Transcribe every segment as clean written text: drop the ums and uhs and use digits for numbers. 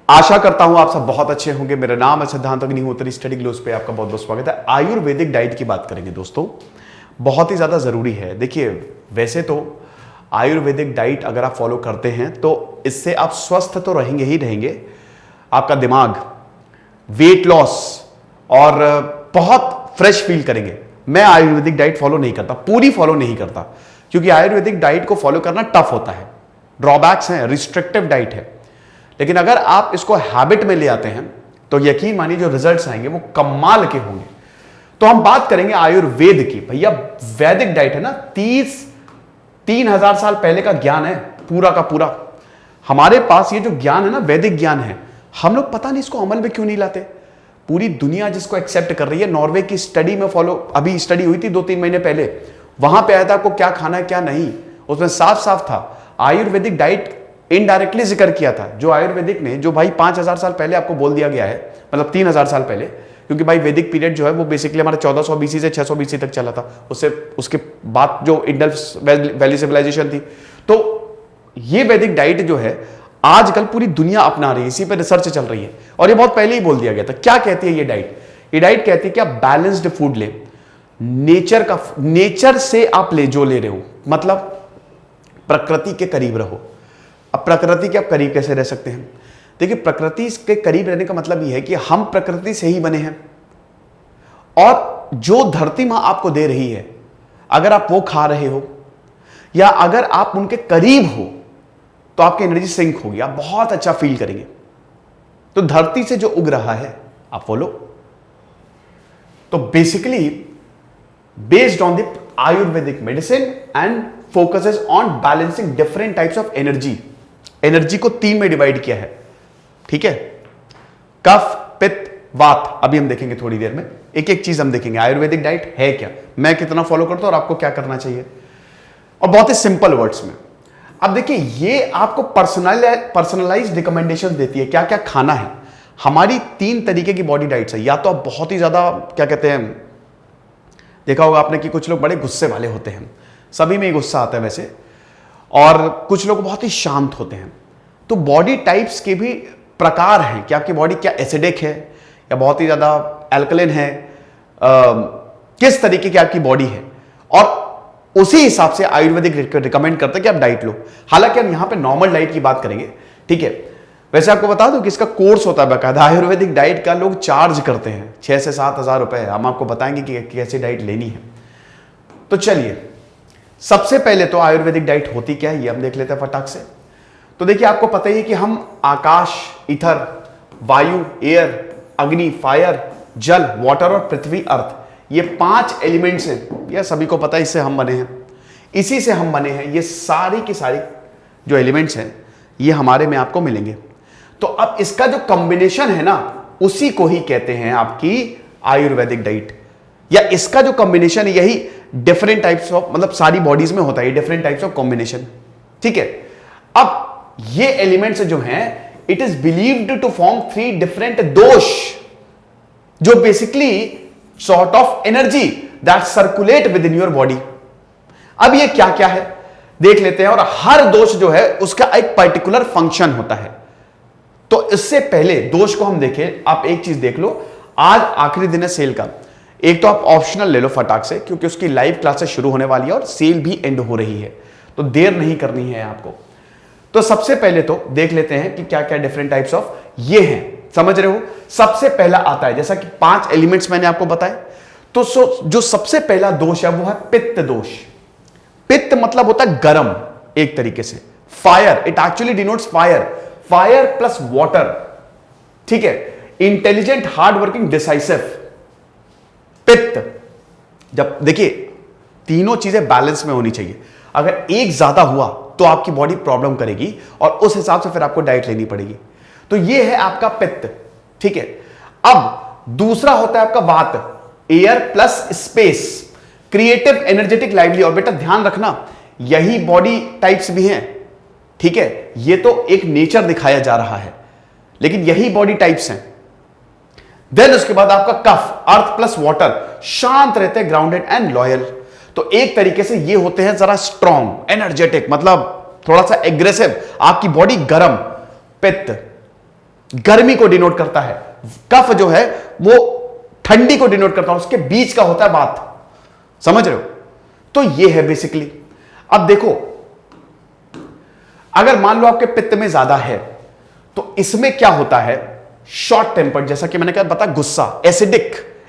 आशा करता हूं आप सब बहुत अच्छे होंगे। मेरा नाम है सिद्धांत अग्निहोत्री, स्टडी ग्लोस पे आपका बहुत बहुत स्वागत है। आयुर्वेदिक डाइट की बात करेंगे दोस्तों, बहुत ही ज़्यादा ज़रूरी है। देखिए, वैसे तो आयुर्वेदिक डाइट अगर आप फॉलो करते हैं तो इससे आप स्वस्थ तो रहेंगे ही रहेंगे, आपका दिमाग, वेट लॉस और बहुत फ्रेश फील करेंगे। मैं आयुर्वेदिक डाइट फॉलो नहीं करता, पूरी फॉलो नहीं करता, क्योंकि आयुर्वेदिक डाइट को फॉलो करना टफ होता है, ड्रॉबैक्स हैं, रिस्ट्रिक्टिव डाइट है। लेकिन अगर आप इसको हैबिट में ले आते हैं तो यकीन मानिए जो रिजल्ट्स आएंगे वो कमाल के होंगे। तो हम बात करेंगे आयुर्वेद की। भैया वैदिक डाइट है ना, 3,000 साल पहले का ज्ञान है पूरा का पूरा। हमारे पास ये जो ज्ञान है ना, वैदिक ज्ञान है, हम लोग पता नहीं इसको अमल में क्यों नहीं लाते। पूरी दुनिया जिसको एक्सेप्ट कर रही है, नॉर्वे की स्टडी में फॉलो, अभी स्टडी हुई थी 2-3 महीने पहले, वहां पे आया था आपको क्या खाना है क्या नहीं, उसमें साफ साफ था। आयुर्वेदिक डाइट इनडायरेक्टली जिक्र किया था। जो आयुर्वेदिक ने, जो भाई 5,000 साल पहले आपको बोल दिया गया है, मतलब 3,000 साल पहले, क्योंकि भाई वैदिक पीरियड जो है वो बेसिकली हमारा 1400 बीसी से 600 बीसी तक चला था। उससे उसके बाद जो इंडस वैली सिविलाइजेशन थी। तो ये वैदिक डाइट जो है आजकल पूरी दुनिया अपना रही है, इसी पे रिसर्च चल रही है। और ये बहुत पहले ही बोल दिया गया था। क्या कहती है ये डाइट? ये डाइट कहती है कि आप बैलेंस्ड फूड ले, नेचर से आप जो ले रहे हो, मतलब प्रकृति के करीब रहो। अब प्रकृति के आप करीब कैसे रह सकते हैं? देखिए, प्रकृति के करीब रहने का मतलब यह है कि हम प्रकृति से ही बने हैं, और जो धरती मां आपको दे रही है, अगर आप वो खा रहे हो या अगर आप उनके करीब हो तो आपकी एनर्जी सिंक होगी, आप बहुत अच्छा फील करेंगे। तो धरती से जो उग रहा है आप वो लो। तो basically based on the Ayurvedic medicine and focuses on balancing different types of energy. Energy को 3 में डिवाइड किया है, ठीक है? कफ, पित्त, वात। अभी हम देखेंगे थोड़ी देर में, एक एक चीज हम देखेंगे आयुर्वेदिक डाइट है क्या, मैं कितना फॉलो करता हूं और आपको क्या करना चाहिए, और बहुत ही सिंपल वर्ड्स में। अब देखिए, ये आपको पर्सनलाइज्ड रिकमेंडेशंस देती है क्या क्या खाना है। हमारी 3 तरीके की बॉडी डाइट्स है। या तो आप बहुत ही ज्यादा, क्या कहते हैं, देखा होगा आपने कि कुछ लोग बड़े गुस्से वाले होते हैं, सभी में ही गुस्सा आता है वैसे, और कुछ लोग बहुत ही शांत होते हैं। तो बॉडी टाइप्स के भी प्रकार हैं कि आपकी बॉडी क्या एसिडिक है या बहुत ही ज्यादा एल्कलिन है, किस तरीके की आपकी बॉडी है, और उसी हिसाब से आयुर्वेदिक रिकमेंड करते हैं कि आप डाइट लो। हालांकि हम यहां पे नॉर्मल डाइट की बात करेंगे, ठीक है? वैसे आपको बता दूं कि इसका कोर्स होता है बाकायदा, आयुर्वेदिक डाइट का लोग चार्ज करते हैं 6 से 7 हज़ार रुपए। हम आपको बताएंगे कि कैसे डाइट लेनी है। तो चलिए, सबसे पहले तो आयुर्वेदिक डाइट होती क्या है ये हम देख लेते हैं फटाक से। तो देखिए, आपको पता ही है कि हम आकाश, ईथर, वायु, एयर, अग्नि, फायर, जल, वाटर और पृथ्वी, अर्थ, ये 5 एलिमेंट्स हैं। यह सभी को पता है, इससे हम बने हैं, इसी से हम बने हैं। ये सारी की सारी जो एलिमेंट्स हैं ये हमारे में आपको मिलेंगे। तो अब इसका जो कॉम्बिनेशन है ना, उसी को ही कहते हैं आपकी आयुर्वेदिक डाइट, या इसका जो कॉम्बिनेशन है यही डिफरेंट टाइप्स ऑफ, मतलब सारी बॉडीज में होता है डिफरेंट टाइप्स ऑफ कॉम्बिनेशन, ठीक है? अब ये एलिमेंट्स जो हैं, it is believed to form 3 different दोष, जो basically sort of energy that circulate within your body. अब ये क्या क्या है देख लेते हैं, और हर दोष जो है उसका एक पर्टिकुलर फंक्शन होता है। तो इससे पहले दोष को हम देखें, आप एक चीज देख लो, आज आखिरी दिन है सेल का। एक तो आप ऑप्शनल ले लो फटाक से, क्योंकि उसकी लाइव क्लासेस शुरू होने वाली है और सेल भी एंड हो रही है, तो देर नहीं करनी है आपको। तो सबसे पहले तो देख लेते हैं कि क्या क्या डिफरेंट टाइप्स ऑफ ये हैं, समझ रहे हो? सबसे पहला आता है, जैसा कि 5 एलिमेंट्स मैंने आपको बताए, तो जो सबसे पहला दोष है वो है पित्त दोष। पित्त मतलब होता है गर्म, एक तरीके से fire, it actually denotes fire, fire plus water, ठीक है? Intelligent, hard working, decisive. पित्त, जब देखिए तीनों चीजें बैलेंस में होनी चाहिए। अगर एक ज्यादा हुआ तो आपकी बॉडी प्रॉब्लम करेगी, और उस हिसाब से फिर आपको डाइट लेनी पड़ेगी। तो ये है आपका पित्त, ठीक है? अब दूसरा होता है आपका वात, air plus space, creative, energetic, lively. और बेटा ध्यान रखना, यही बॉडी टाइप्स भी हैं, ठीक है? ये तो एक नेचर दिखाया जा रहा है, लेकिन यही बॉडी टाइप्स हैं। देन उसके बाद आपका कफ, अर्थ प्लस वाटर, शांत रहते हैं, ग्राउंडेड एंड लॉयल। तो एक तरीके से ये होते हैं जरा स्ट्रॉन्ग, एनर्जेटिक, मतलब थोड़ा सा एग्रेसिव, आपकी बॉडी गर्म, पित्त। गर्मी को डिनोट करता है, कफ जो है वो ठंडी को डिनोट करता है, उसके बीच का होता है वात। समझ रहे हो? तो ये है बेसिकली। अब देखो, अगर मान लो आपके पित्त में ज्यादा है तो इसमें क्या होता है, शॉर्ट टेम्पर्ड, जैसा कि मैंने कहा बता, गुस्सा,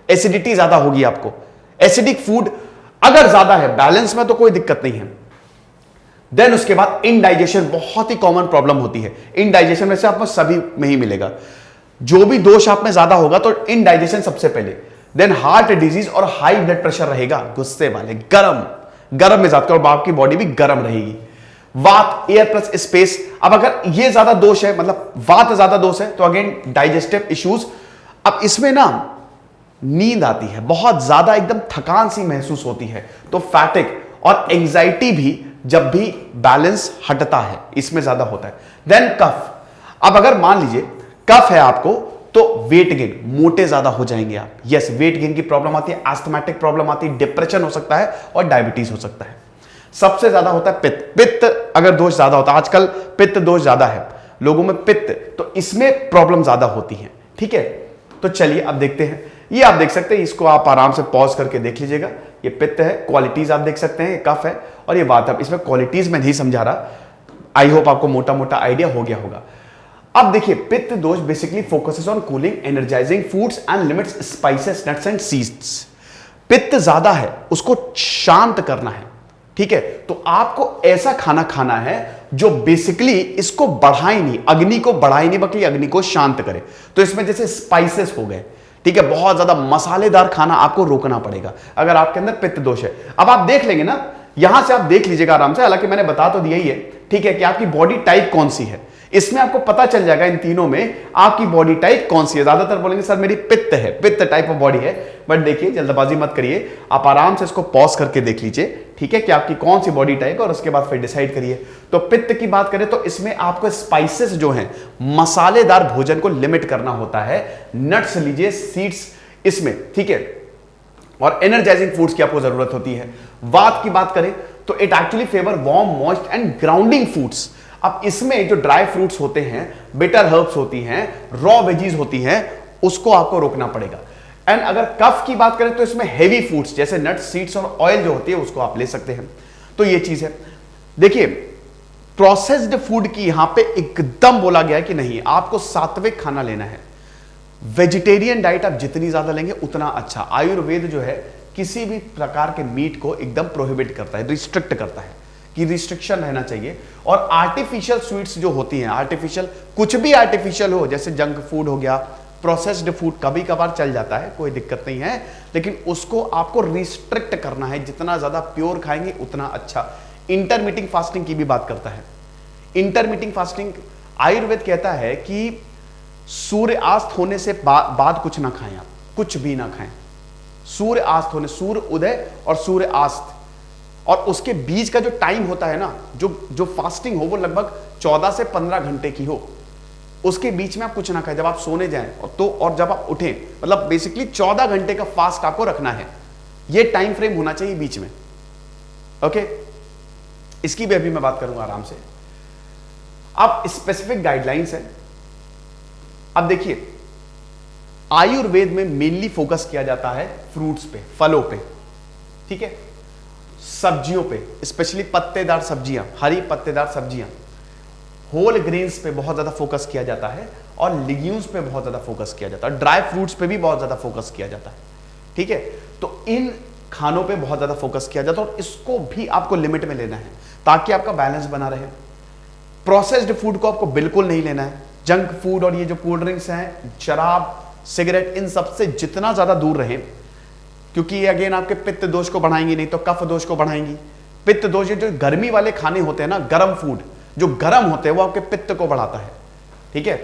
एसिडिटी ज्यादा होगी आपको। एसिडिक फूड अगर ज्यादा है, बैलेंस में तो कोई दिक्कत नहीं है। देन उसके बाद इनडाइजेशन बहुत ही कॉमन प्रॉब्लम होती है। इनडाइजेशन में से आपको सभी में ही मिलेगा, जो भी दोष आप में ज्यादा होगा तो इनडाइजेशन सबसे पहले। देन हार्ट डिजीज और हाई ब्लड प्रेशर रहेगा, गुस्से वाले, गरम मिजाज का, और बाप की बॉडी भी गरम रहेगी। वात, एयर प्लस स्पेस। अब अगर ये ज्यादा दोष है, मतलब वात ज्यादा दोष है, तो अगेन डाइजेस्टिव इश्यूज। अब इसमें ना नींद आती है बहुत ज्यादा, एकदम थकान सी महसूस होती है, तो फैटिक और एंजाइटी भी जब भी बैलेंस हटता है इसमें ज्यादा होता है। देन कफ। अब अगर मान लीजिए कफ है आपको, तो वेट गेन, मोटे ज्यादा हो जाएंगे आप। यस, वेट गेन की प्रॉब्लम आती है, एस्थमेटिक प्रॉब्लम आती है, डिप्रेशन हो सकता है और डायबिटीज हो सकता है। सबसे ज्यादा होता है पित्त अगर दोष ज्यादा होता है, आजकल पित्त दोष ज्यादा है लोगों में, पित्त, तो इसमें प्रॉब्लम ज्यादा होती है। ठीक है, तो चलिए अब देखते हैं। ये आप देख सकते हैं, इसको आप आराम से पॉज करके देख लीजिएगा। ये पित्त है, क्वालिटीज आप देख सकते हैं, ये कफ है और ये वात है। इसमें क्वालिटीज मैं नहीं समझा रहा, आई होप आपको मोटा मोटा आइडिया हो गया होगा। अब देखिए, पित्त दोष basically focuses on cooling, energising foods and limits spices, nuts and seeds. पित्त ज्यादा है, उसको शांत करना है। ठीक है, तो आपको ऐसा खाना खाना है जो बेसिकली इसको बढ़ाए नहीं, अग्नि को बढ़ाए नहीं, बल्कि अग्नि को शांत करे। तो इसमें जैसे स्पाइसेस हो गए, ठीक है, बहुत ज्यादा मसालेदार खाना आपको रोकना पड़ेगा अगर आपके अंदर पित्त दोष है। अब आप देख लेंगे ना, यहां से आप देख लीजिएगा आराम से, हालांकि मैंने बता तो दिया ही है, ठीक है, कि आपकी बॉडी टाइप कौन सी है। इसमें आपको पता चल जाएगा इन तीनों में आपकी बॉडी टाइप कौन सी है। ज्यादातर बोलेंगे सर मेरी पित्त है, पित्त टाइप ऑफ बॉडी है, बट देखिए जल्दबाजी मत करिए, आप आराम से इसको पॉज करके देख लीजिए, ठीक है, कि आपकी कौन सी बॉडी टाइप है, और उसके बाद फिर डिसाइड करिए। तो पित्त की बात करें तो इसमें आपको स्पाइसेस जो हैं, मसालेदार भोजन को लिमिट करना होता है। नट्स लीजिए, सीड्स इसमें, ठीक है, और एनर्जाइजिंग फूड्स की आपको जरूरत होती है। वात की बात करें तो it actually favour warm, moist and grounding foods. अब इसमें जो ड्राई फ्रूट्स होते हैं, बिटर हर्ब्स होती हैं, रॉ वेजीज होती हैं, उसको आपको रोकना पड़ेगा। एंड अगर कफ की बात करें तो इसमें हेवी फूड्स जैसे नट्स, सीड्स और ऑयल जो होती है उसको आप ले सकते हैं। तो ये चीज है। देखिए, प्रोसेस्ड फूड की यहां पे एकदम बोला गया है कि नहीं, आपको सात्विक खाना लेना है। वेजिटेरियन डाइट आप जितनी ज्यादा लेंगे उतना अच्छा। आयुर्वेद जो है किसी भी प्रकार के मीट को एकदम प्रोहिबिट करता है, रिस्ट्रिक्ट करता है कि रिस्ट्रिक्शन रहना चाहिए। और आर्टिफिशियल स्वीट्स जो होती हैं, आर्टिफिशियल, कुछ भी आर्टिफिशियल हो, जैसे जंक फूड हो गया, प्रोसेस्ड फूड कभी कभार चल जाता है, कोई दिक्कत नहीं है, लेकिन उसको आपको रिस्ट्रिक्ट करना है। जितना ज्यादा प्योर खाएंगे उतना अच्छा। इंटरमीटिंग फास्टिंग की भी बात करता है। इंटरमीटिंग फास्टिंग, आयुर्वेद कहता है कि सूर्यास्त होने से बाद कुछ ना खाएं, आप कुछ भी ना खाएं। सूर्यास्त होने, सूर्य उदय और सूर्यास्त, और उसके बीच का जो टाइम होता है ना, जो फास्टिंग हो वो लगभग 14 से 15 घंटे की हो, उसके बीच में आप कुछ ना खाएं जब आप सोने जाएं और जब आप उठें, मतलब बेसिकली 14 घंटे का फास्ट आपको रखना है। ये टाइम फ्रेम होना चाहिए बीच में। ओके, इसकी भी अभी मैं बात करूंगा आराम से। अब स्पेसिफिक गाइडलाइंस है। अब देखिए, आयुर्वेद में मेनली फोकस किया जाता है फ्रूट्स पे, फलों पे, ठीक है, सब्जियों पे, स्पेशली पत्तेदार सब्जियां, हरी पत्तेदार सब्जियां, होल ग्रेन्स पे बहुत ज्यादा फोकस किया जाता है, और लिग्यूम्स पे बहुत ज्यादा फोकस किया जाता है, ड्राई फ्रूट्स पे भी बहुत ज्यादा फोकस किया जाता है, ठीक है। तो इन खानों पे बहुत ज्यादा फोकस किया जाता है, और इसको भी आपको लिमिट में लेना है ताकि आपका बैलेंस बना रहे। प्रोसेस्ड फूड को आपको बिल्कुल नहीं लेना है। जंक फूड और ये जो कोल्ड ड्रिंक्स हैं, शराब, सिगरेट, इन सबसे जितना ज्यादा दूर रहे, क्योंकि ये अगेन आपके पित्त दोष को बढ़ाएंगी, नहीं तो कफ दोष को बढ़ाएंगी। पित्त दोष, ये जो गर्मी वाले खाने होते हैं ना, गर्म फूड जो गर्म होते हैं, वो आपके पित्त को बढ़ाता है, ठीक है।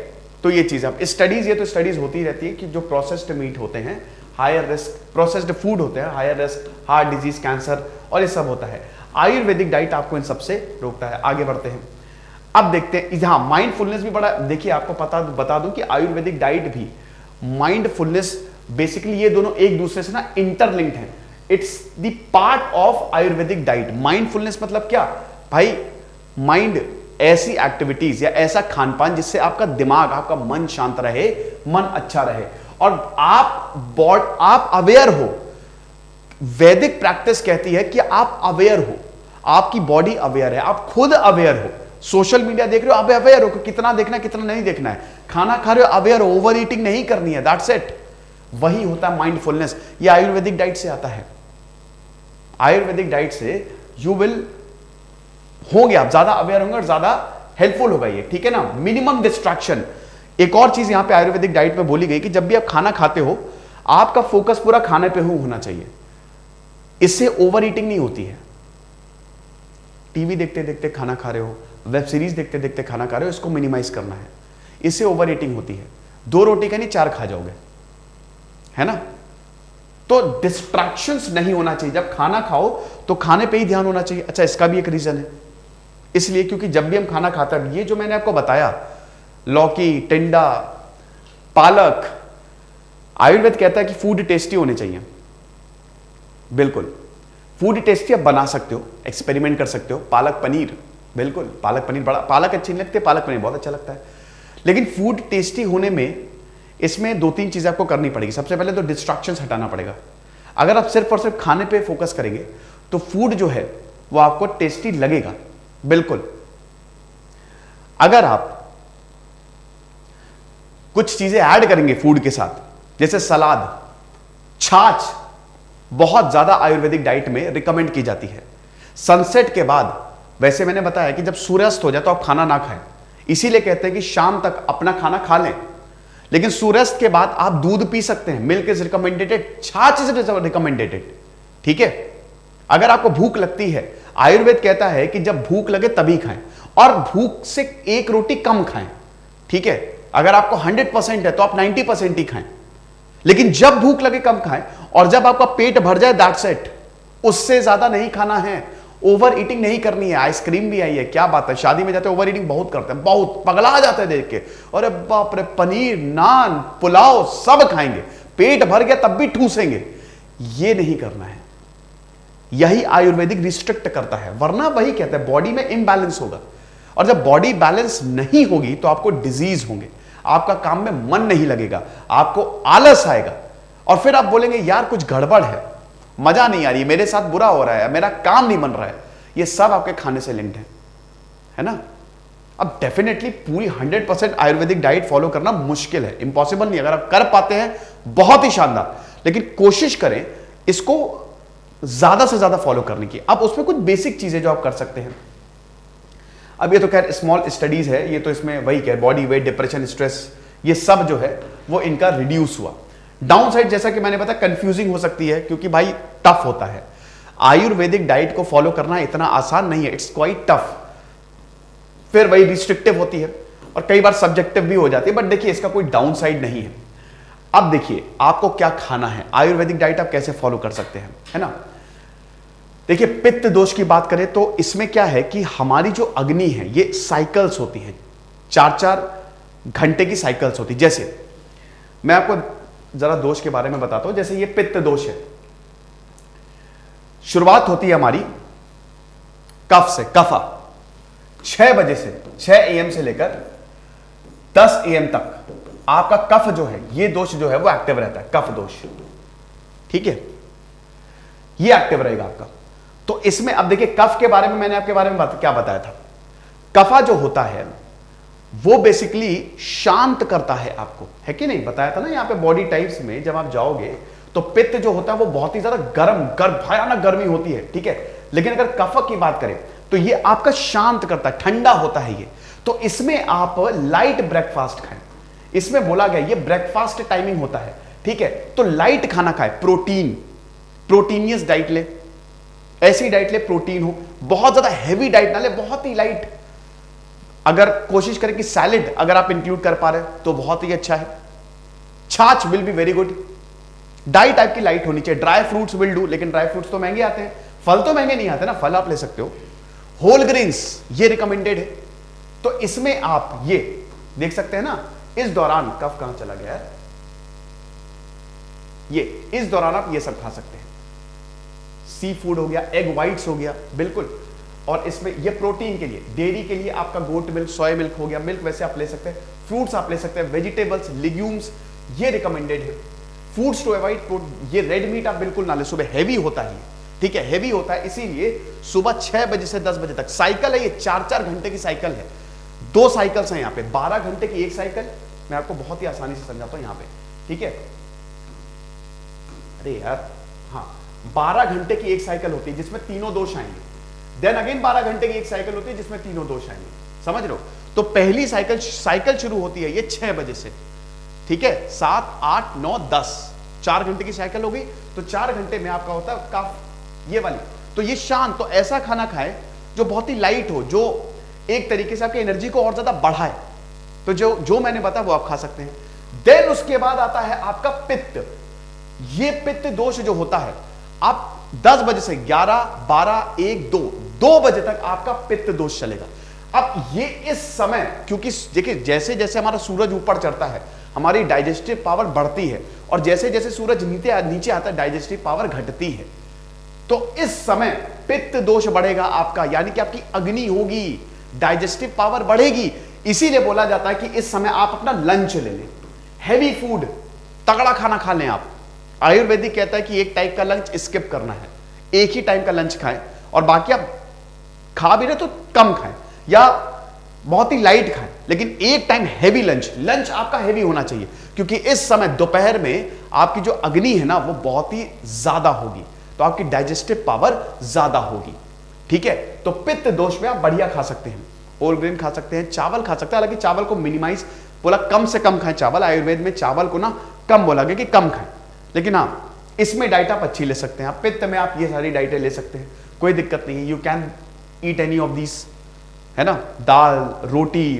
तो ये चीज आप स्टडीज, ये तो स्टडीज होती रहती है कि जो प्रोसेस्ड मीट होते हैं हायर रिस्क, प्रोसेस्ड फूड होते हैं higher risk, heart disease, cancer और ये सब होता है। आयुर्वेदिक डाइट आपको इन सबसे रोकता है। आगे बढ़ते हैं, अब देखते हैं, हाँ, माइंडफुलनेस भी बड़ा, देखिए आपको बता दूं कि आयुर्वेदिक डाइट भी, माइंडफुलनेस, बेसिकली ये दोनों एक दूसरे से ना इंटरलिंक्ड हैं। It's the part of Ayurvedic diet. Mindfulness मतलब क्या भाई, माइंड ऐसी एक्टिविटीज या ऐसा खान पान जिससे आपका दिमाग, आपका मन शांत रहे, मन अच्छा रहे और आप अवेयर हो। वैदिक प्रैक्टिस कहती है कि आप अवेयर हो, आपकी बॉडी अवेयर है, आप खुद अवेयर हो। सोशल मीडिया देख रहे हो, आप अवेयर हो कि कितना देखना है कितना नहीं देखना है। खाना खा रहे हो, अवेयर हो, ओवर ईटिंग नहीं करनी है, दैट्स इट। वही होता है माइंडफुलनेस। ये आयुर्वेदिक डाइट से आता है। आयुर्वेदिक डाइट से यू विल होंगे, आप ज्यादा अवेयर होंगे और ज्यादा हेल्पफुल होगा ये, ठीक है ना। Minimum distraction. एक और चीज यहां पे आयुर्वेदिक डाइट में बोली गई कि जब भी आप खाना खाते हो, आपका फोकस पूरा खाने पे होना चाहिए। इससे ओवर ईटिंग नहीं होती है। टीवी देखते देखते खाना खा रहे हो, वेब सीरीज देखते देखते खाना खा रहे हो, इसको मिनिमाइज करना है। इससे ओवर ईटिंग होती है। 2 रोटी का नहीं 4 खा जाओगे, है ना। तो डिस्ट्रैक्शंस नहीं होना चाहिए। जब खाना खाओ तो खाने पे ही ध्यान होना चाहिए। अच्छा, इसका भी एक रीजन है, इसलिए क्योंकि जब भी हम खाना खाते हैं, ये जो मैंने आपको बताया, लौकी, टिंडा, पालक, आयुर्वेद कहता है कि फूड टेस्टी होने चाहिए। बिल्कुल, फूड टेस्टी आप बना सकते हो, एक्सपेरिमेंट कर सकते हो। पालक पनीर, बिल्कुल, पालक पनीर बड़ा, पालक अच्छी नहीं लगती, पालक पनीर बहुत अच्छा लगता है। लेकिन फूड टेस्टी होने में इसमें 2-3 चीजें आपको करनी पड़ेगी। सबसे पहले तो डिस्ट्रैक्शंस हटाना पड़ेगा। अगर आप सिर्फ और सिर्फ खाने पे फोकस करेंगे तो फूड जो है वो आपको टेस्टी लगेगा, बिल्कुल। अगर आप कुछ चीजें ऐड करेंगे फूड के साथ, जैसे सलाद, छाछ, बहुत ज्यादा आयुर्वेदिक डाइट में रिकमेंड की जाती है। सनसेट के बाद, वैसे मैंने बताया कि जब सूर्यास्त हो जाए तो आप खाना ना खाएं, इसीलिए कहते हैं कि शाम तक अपना खाना खा लें। लेकिन सूर्यास्त के बाद आप दूध पी सकते हैं, मिल्क इज रिकमेंडेड, छाछ इज रिकमेंडेड, ठीक है। अगर आपको भूख लगती है, आयुर्वेद कहता है कि जब भूख लगे तभी खाएं, और भूख से 1 रोटी कम खाएं, ठीक है। अगर आपको 100% है तो आप 90% ही खाएं, लेकिन जब भूख लगे कम खाएं, और जब आपका पेट भर जाए दैट्स इट, उससे ज्यादा नहीं खाना है। ओवर ईटिंग नहीं करनी है। आइसक्रीम भी आई है, क्या बात है, शादी में जाते ओवर ईटिंग बहुत करते हैं, बहुत पगला जाते हैं देख के, अरे बाप रे, पनीर, नान, पुलाव सब खाएंगे, पेट भर गया तब भी ठूसेंगे। ये नहीं करना है। यही आयुर्वेदिक रिस्ट्रिक्ट करता है, वरना वही कहता है बॉडी में इम्बैलेंस होगा, और जब बॉडी बैलेंस नहीं होगी तो आपको डिजीज होंगे, आपका काम में मन नहीं लगेगा, आपको आलस आएगा, और फिर आप बोलेंगे यार कुछ गड़बड़ है, मजा नहीं आ रही, मेरे साथ बुरा हो रहा है, मेरा काम नहीं बन रहा है। ये सब आपके खाने से लिंक्ड है ना। अब डेफिनेटली पूरी 100% आयुर्वेदिक डाइट फॉलो करना मुश्किल है, इंपॉसिबल नहीं। अगर आप कर पाते हैं बहुत ही शानदार, लेकिन कोशिश करें इसको ज्यादा से ज्यादा फॉलो करने की। अब उसमें कुछ बेसिक चीजें जो आप कर सकते हैं। अब ये तो खैर स्मॉल स्टडीज है, ये तो इसमें वही क्या, बॉडी वेट, डिप्रेशन, स्ट्रेस, ये सब जो है वो इनका रिड्यूस हुआ। डाउन साइड जैसा कि मैंने बताया कंफ्यूजिंग हो सकती है, क्योंकि भाई टफ होता है। आयुर्वेदिक डाइट को फॉलो करना इतना आसान नहीं है, इट्स क्वाइट टफ। फिर वही रिस्ट्रिक्टिव होती है और कई बार सब्जेक्टिव भी हो जाती है, बट देखिए इसका कोई डाउन साइड नहीं है। अब देखिए आपको क्या खाना है, आयुर्वेदिक डाइट आप कैसे फॉलो कर सकते हैं, है ना। देखिए पित्त दोष की बात करें तो इसमें क्या है कि हमारी जो अग्नि है ये साइकिल्स होती हैं, 4-4 घंटे की साइकिल्स होती। जैसे मैं आपको जरा दोष के बारे में बताता हूं, जैसे ये पित्त दोष है, शुरुआत होती है हमारी कफ से, कफा 6 बजे से, 6 AM से लेकर 10 AM तक आपका कफ जो है, ये दोष जो है वो एक्टिव रहता है, कफ दोष, ठीक है, ये एक्टिव रहेगा आपका। तो इसमें अब देखिए कफ के बारे में मैंने आपके बारे में क्या बताया था, कफा जो होता है वो बेसिकली शांत करता है आपको, है कि नहीं, बताया था ना। यहाँ पे बॉडी टाइप्स में जब आप जाओगे तो पित्त जो होता है वो बहुत ही ज्यादा भयानक गर्मी होती है, ठीक है। लेकिन अगर कफ की बात करें तो ये आपका शांत करता है, ठंडा होता है ये। तो इसमें आप लाइट ब्रेकफास्ट खाएं, इसमें बोला गया ये ब्रेकफास्ट टाइमिंग होता है, ठीक है। तो लाइट खाना खाए, प्रोटीनियस डाइट ले, ऐसी डाइट ले प्रोटीन हो, बहुत ज्यादा हैवी डाइट ना ले, बहुत ही लाइट। अगर कोशिश करें कि सैलेड अगर आप इंक्लूड कर पा रहे हैं तो बहुत ही अच्छा है। छाछ will be very good, diet type की लाइट होनी चाहिए। ड्राई फ्रूट्स विल डू, लेकिन ड्राई फ्रूट्स तो महंगे आते हैं, फल तो महंगे नहीं आते ना, फल आप ले सकते हो। होल ग्रेन्स ये रिकमेंडेड है। तो इसमें आप ये देख सकते हैं ना, इस दौरान कफ कहां चला गया है, ये इस दौरान आप ये सब खा सकते हैं। सी फूड हो गया, एग वाइट्स हो गया, बिल्कुल। और इसमें ये प्रोटीन के लिए, डेयरी के लिए आपका गोट मिल्क, सोया मिल्क हो गया, मिल्क वैसे आप ले सकते हैं, फ्रूट्स आप ले सकते हैं, वेजिटेबल्स, लिग्यूम्स ये रिकमेंडेड है। फूड्स टू अवॉइड, ये रेड मीट आप बिल्कुल ना ले, सुबह हैवी होता है, ठीक है, हैवी होता है, इसीलिए सुबह 6 बजे से 10 बजे तक साइकिल है, ये 4-4 घंटे की साइकिल है, 2 साइकिल्स हैं यहाँ पे, 12 घंटे की एक साइकिल, मैं आपको बहुत ही आसानी से समझाता हूं यहाँ पे, ठीक है। अरे यार हाँ, 12 घंटे की एक साइकिल होती है जिसमें तीनों दोष आएंगे, देन अगेन 12 घंटे की एक साइकिल होती है जिसमें तीनों दोष आएंगे, समझ रहे हो। तो पहली साइकिल शुरू होती है ये 6 बजे से, ठीक है, 7, 8, 9, 10, 4 घंटे की साइकिल हो गई, तो 4 घंटे में आपका होता है काफ ये वाली। तो ये शांत, तो ऐसा खाना खाएं जो बहुत ही लाइट हो, जो एक तरीके से आपकी एनर्जी को और ज्यादा बढ़ाए, तो जो मैंने बताया वो आप खा सकते हैं। देन उसके बाद आता है आपका पित्त। ये पित्त दोष जो होता है, आप 10 बजे से 11, 12, 1, 2 बजे तक आपका पित्त दोष चलेगा। अब ये इस समय, क्योंकि देखिए जैसे जैसे हमारा सूरज ऊपर चढ़ता है हमारी डाइजेस्टिव पावर बढ़ती है, और जैसे जैसे सूरज नीचे आता है डाइजेस्टिव पावर घटती है। तो इस समय पित्त दोष बढ़ेगा आपका, यानी कि आपकी अग्नि होगी, डाइजेस्टिव पावर बढ़ेगी। इसीलिए बोला जाता है कि इस समय आप अपना लंच ले लें, हैवी फूड, तगड़ा खाना खा लें आप। आयुर्वेदिक कहता है कि एक टाइप का लंच स्किप करना है, एक ही टाइम का लंच खाएं, और बाकी आप खा भी रहे तो कम खाएं या बहुत ही लाइट खाएं, लेकिन एक टाइम हैवी लंच आपका हैवी होना चाहिए, क्योंकि इस समय दोपहर में आपकी जो अग्नि है ना वो बहुत ही ज्यादा होगी, तो आपकी डाइजेस्टिव पावर ज्यादा होगी, ठीक है। तो पित्त दोष में आप बढ़िया खा सकते हैं, होल ग्रेन खा सकते हैं, चावल खा सकते हैं, हालांकि चावल को मिनिमाइज बोला, कम से कम खाएं चावल, आयुर्वेद में चावल को ना कम बोला गया कि कम खाएं, लेकिन हाँ इसमें डाइट आप अच्छी ले सकते हैं। आप पित्त में आप ये सारी डाइटें ले सकते हैं, कोई दिक्कत नहीं है, you can eat any of this, है ना, दाल, रोटी,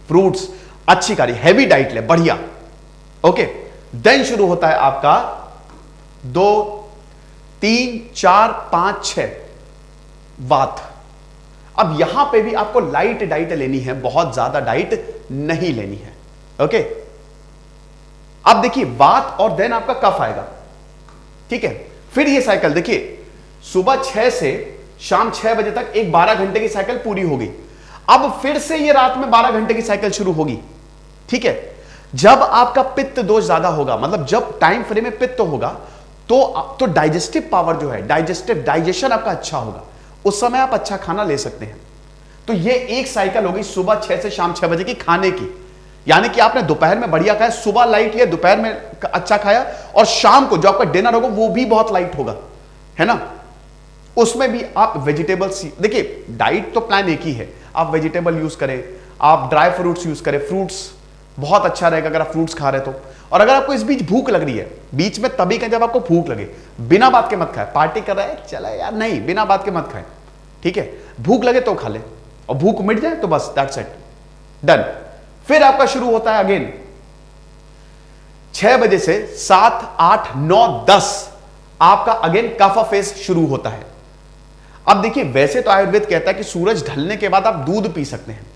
फ्रूट्स, अच्छी कारी हैवी डाइट ले, बढ़िया, ओके। देन शुरू होता है आपका 2, 3, 4, 5, 6 वात। अब यहां पे भी आपको लाइट डाइट लेनी है, बहुत ज्यादा डाइट नहीं लेनी है, ओके। अब देखिए वात और देन आपका कफ आएगा, ठीक है। फिर ये साइकिल देखिए, सुबह 6 से शाम 6 बजे तक एक 12 घंटे की साइकिल पूरी होगी। अब फिर से ये रात में 12 घंटे की साइकिल शुरू होगी, ठीक है। जब आपका पित्त दोष ज्यादा होगा, मतलब जब टाइम फ्रेम में पित्त होगा, तो डाइजेस्टिव पावर जो है, डाइजेशन आपका अच्छा होगा, उस समय आप अच्छा खाना ले सकते हैं। तो ये एक साइकिल होगी सुबह 6 से शाम 6 बजे की खाने की, यानी कि आपने दोपहर में बढ़िया खाया, सुबह लाइट लिया, दोपहर में अच्छा खाया, और शाम को जो आपका डिनर होगा वो भी बहुत लाइट होगा, है ना। उसमें भी आप वेजिटेबल्स, देखिए डाइट तो प्लान एक ही है, आप वेजिटेबल यूज करें, आप ड्राई फ्रूट्स यूज करें, फ्रूट्स बहुत अच्छा रहेगा अगर आप फ्रूट्स खा रहे तो। और अगर आपको इस बीच भूख लग रही है, बीच में तभी कहें जब आपको भूख लगे, बिना बात के मत खाए, पार्टी कर रहे हैं चला यार, नहीं, बिना बात के मत खाएं, ठीक है। भूख लगे तो खा ले, और भूख मिट जाए तो बस दैट्स इट, डन। फिर आपका शुरू होता है अगेन 6 बजे से 7, 8, 9, 10 आपका अगेन कफ फेज शुरू होता है। अब देखिए वैसे तो आयुर्वेद कहता है कि सूरज ढलने के बाद आप दूध पी सकते हैं,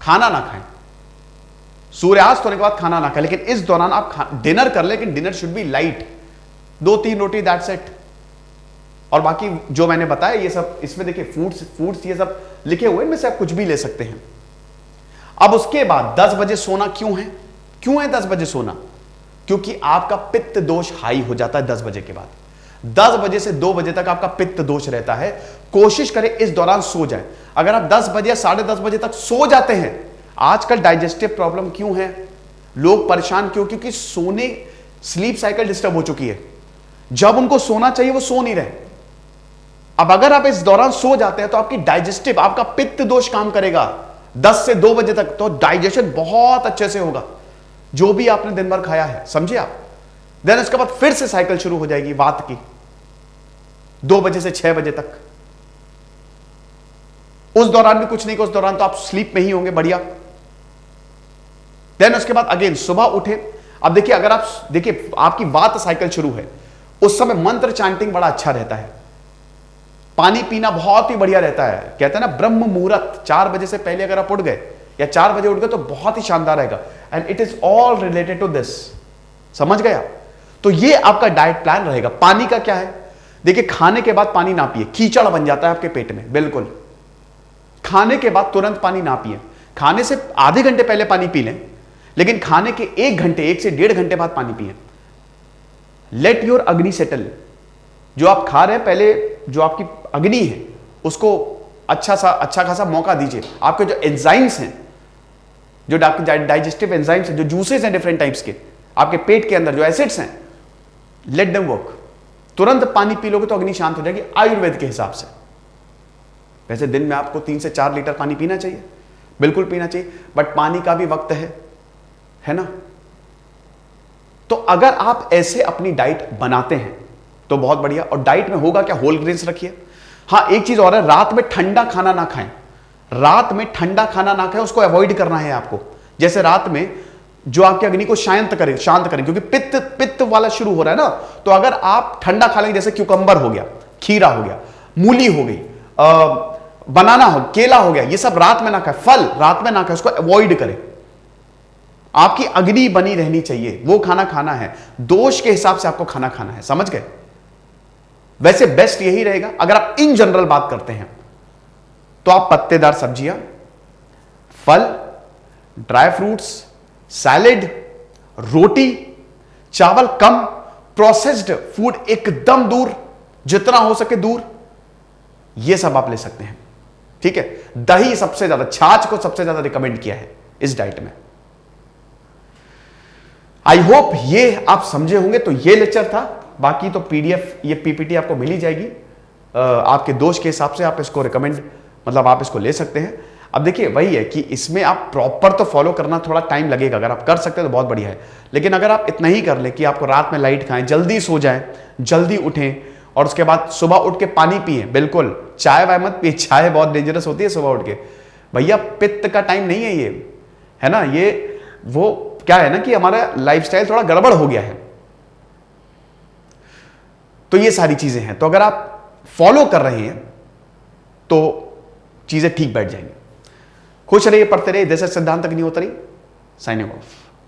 खाना ना खाएं, सूर्यास्त होने के बाद खाना ना खाएं, लेकिन इस दौरान आप डिनर कर लें, लेकिन dinner should be light, 2-3 roti, that's it. और बाकी जो मैंने बताया ये सब, इसमें देखिए फूड्स ये सब लिखे हुए, इनमें से आप कुछ भी ले सकते हैं। अब उसके बाद 10 बजे सोना क्यों है 10 बजे सोना? क्योंकि आपका पित्त दोष हाई हो जाता है 10 बजे के बाद। 10 बजे से 2 बजे तक आपका पित्त दोष रहता है। कोशिश करें इस दौरान सो जाएं। अगर आप 10 बजे या 10:30 बजे तक सो जाते हैं, आजकल डाइजेस्टिव प्रॉब्लम क्यों है, लोग परेशान क्यों? क्योंकि स्लीप साइकिल डिस्टर्ब हो चुकी है। जब उनको सोना चाहिए वो सो नहीं रहे। अब अगर आप इस दौरान सो जाते हैं तो आपकी डाइजेस्टिव, आपका पित्त दोष काम करेगा 10 से 2 बजे तक, तो डाइजेशन बहुत अच्छे से होगा जो भी आपने दिन भर खाया है, समझे आप। देन उसके बाद फिर से साइकिल शुरू हो जाएगी वात की, 2 बजे से 6 बजे तक। उस दौरान भी कुछ नहीं, उस दौरान तो आप स्लीप में ही होंगे, बढ़िया। देन उसके बाद अगेन सुबह उठे। अब देखिए, अगर आप देखिए आपकी वात साइकिल शुरू है, उस समय मंत्र चैंटिंग बड़ा अच्छा रहता है, पानी पीना बहुत ही बढ़िया रहता है। कहते हैं ना ब्रह्म मुहूर्त, 4 बजे से पहले अगर आप उठ गए या 4 बजे उठ गए तो बहुत ही शानदार रहेगा। And it is all related to this, समझ गए आप। तो ये आपका डाइट प्लान रहेगा। पानी का क्या है, देखिए खाने के बाद पानी ना पिए, कीचड़ बन जाता है आपके पेट में, बिल्कुल खाने के बाद तुरंत पानी ना पिए। खाने से आधे घंटे पहले पानी पी लें, लेकिन खाने के 1 से 1.5 घंटे बाद पानी पिए। लेट योर अग्नि सेटल। जो आप खा रहे हैं, पहले जो आपकी अग्नि है उसको अच्छा खासा मौका दीजिए। आपके जो एंजाइम्स हैं, जो डाइजेस्टिव एंजाइम्स हैं, जो जूसेस हैं डिफरेंट टाइप्स के, आपके पेट के अंदर जो एसिड्स हैं, लेट देम वर्क। तुरंत पानी पी लोगे तो अग्नि शांत हो जाएगी आयुर्वेद के हिसाब से। वैसे दिन में आपको 3 से 4 लीटर पानी पीना चाहिए, बिल्कुल पीना चाहिए, बट पानी का भी वक्त है ना। तो अगर आप ऐसे अपनी डाइट बनाते हैं तो बहुत बढ़िया। और डाइट में होगा क्या, होल ग्रेन्स रखिए। हाँ, एक चीज और है, रात में ठंडा खाना ना खाएं। रात में ठंडा खाना ना खाएं, उसको अवॉइड करना है आपको। जैसे रात में जो आपकी अग्नि को शांत करें, क्योंकि पित्त वाला शुरू हो रहा है ना। तो अगर आप ठंडा खा लेंगे, जैसे क्यूकंबर हो गया, खीरा हो गया, मूली हो गई, बनाना हो, केला हो गया, ये सब रात में ना खाएं। फल रात में ना खाएं, उसको अवॉइड करें। आपकी अग्नि बनी रहनी चाहिए, वो खाना खाना है, दोष के हिसाब से आपको खाना खाना है, समझ गए। वैसे बेस्ट यही रहेगा। अगर आप इन जनरल बात करते हैं तो आप पत्तेदार सब्जियां, फल, ड्राई फ्रूट्स, सैलेड, रोटी, चावल कम, प्रोसेस्ड फूड एकदम दूर, जितना हो सके दूर, यह सब आप ले सकते हैं। ठीक है। दही सबसे ज्यादा, छाछ को सबसे ज्यादा रिकमेंड किया है इस डाइट में। आई होप ये आप समझे होंगे। तो ये लेक्चर था, बाकी तो पीडीएफ, ये पीपीटी आपको मिल ही जाएगी। आपके दोष के हिसाब से आप इसको रिकमेंड, मतलब आप इसको ले सकते हैं। अब देखिए वही है कि इसमें आप प्रॉपर तो फॉलो करना थोड़ा टाइम लगेगा। अगर आप कर सकते हैं तो बहुत बढ़िया है। लेकिन अगर आप इतना ही कर ले कि आपको रात में लाइट खाएं, जल्दी सो जाएं, जल्दी उठें, और उसके बाद सुबह उठ के पानी पिए। बिल्कुल चाय वाय मत पिए, चाय बहुत डेंजरस होती है सुबह उठ के। भैया पित्त का टाइम नहीं है ये, है ना। ये वो क्या है ना कि हमारा लाइफस्टाइल थोड़ा गड़बड़ हो गया है। तो ये सारी चीजें हैं। तो अगर आप फॉलो कर रहे हैं तो चीजें ठीक बैठ जाएंगी। खुश रहिए, पढ़ते रहिए। जैसे सिद्धांत तक नहीं होता रही। Signing off.